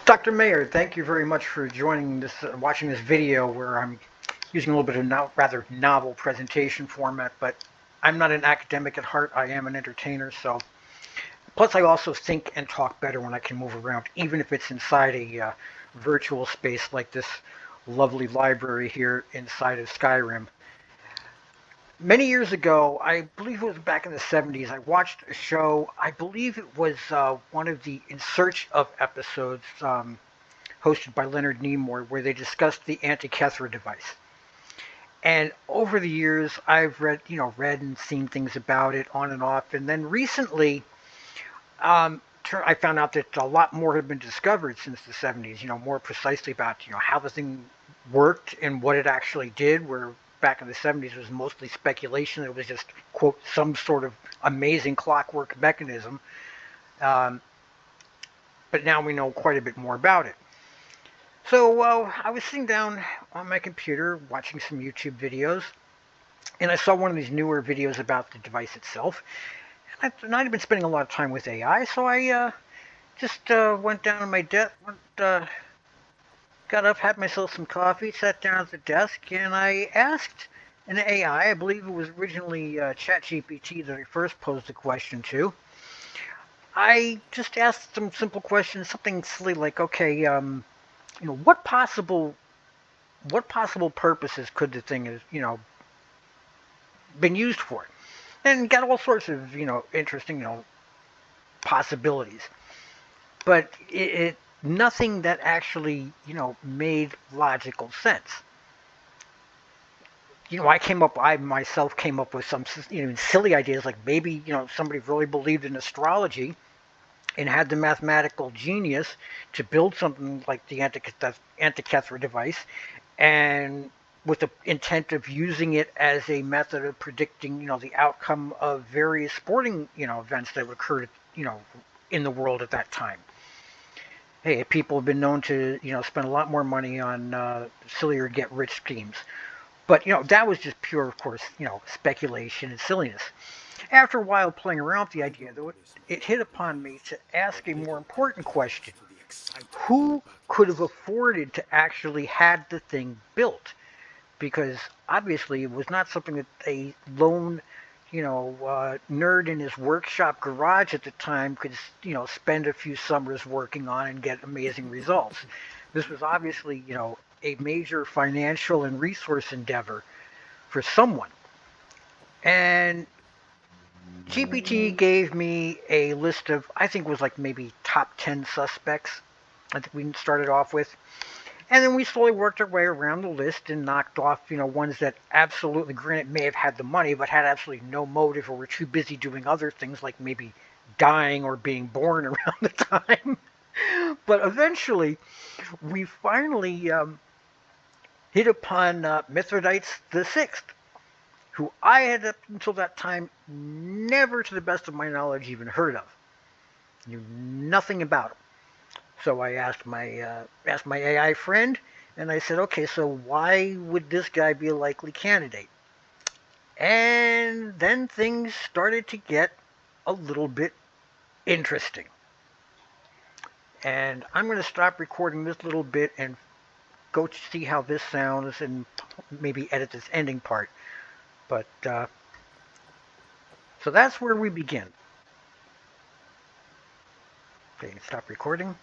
Dr. Mayer, thank you very much for joining this, watching this video where I'm using a little bit of rather novel presentation format, but I'm not an academic at heart. I am an entertainer, so plus I also think and talk better when I can move around, even if it's inside a virtual space like this lovely library here inside of Skyrim. Many years ago, I believe it was back in the 70s, I watched a show. I believe it was one of the In Search of episodes, hosted by Leonard Nimoy, where they discussed the Antikythera device. And over the years, I've read and seen things about it on and off. And then recently, I found out that a lot more had been discovered since the 70s. More precisely about how the thing worked and what it actually did. Where back in the 70s it was mostly speculation. It was just quote some sort of amazing clockwork mechanism. Um, but now we know quite a bit more about it. So I was sitting down on my computer watching some YouTube videos, and I saw one of these newer videos about the device itself. And I'd been spending a lot of time with AI, so I just went down to my desk, got up, had myself some coffee, sat down at the desk, and I asked an AI. I believe it was originally ChatGPT that I first posed the question to. I just asked some simple questions, something silly like, okay, what possible purposes could the thing have, been used for? And got all sorts of, interesting, possibilities. But it nothing that actually, made logical sense. I myself came up with some, silly ideas like maybe, somebody really believed in astrology and had the mathematical genius to build something like the Antikythera device, and with the intent of using it as a method of predicting, the outcome of various sporting, events that occurred, in the world at that time. Hey, people have been known to, spend a lot more money on sillier get-rich schemes. But, that was just pure, of course, speculation and silliness. After a while playing around with the idea, though, it hit upon me to ask a more important question. Who could have afforded to actually had the thing built? Because obviously it was not something that a lone, nerd in his workshop garage at the time could, spend a few summers working on and get amazing results. This was obviously, a major financial and resource endeavor for someone. And GPT gave me a list of, I think it was like maybe top 10 suspects. I think we started off with. And then we slowly worked our way around the list and knocked off, ones that absolutely, granted, may have had the money, but had absolutely no motive or were too busy doing other things like maybe dying or being born around the time. But eventually, we finally hit upon Mithridates the Sixth, who I had up until that time never, to the best of my knowledge, even heard of. Knew nothing about him. So I asked my AI friend, and I said, okay, so why would this guy be a likely candidate? And then things started to get a little bit interesting. And I'm going to stop recording this little bit and go to see how this sounds and maybe edit this ending part. But so that's where we begin. Okay, stop recording.